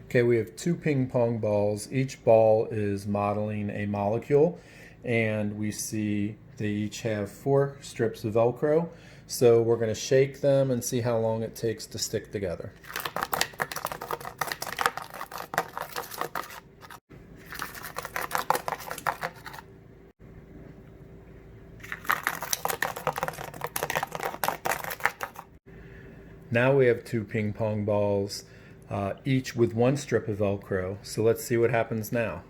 Okay, we have two ping pong balls. Each ball is modeling a molecule, and we see they each have 4 strips of Velcro. So we're going to shake them and see how long it takes to stick together. Now we have 2 ping pong balls, each with 1 strip of Velcro. So let's see what happens now.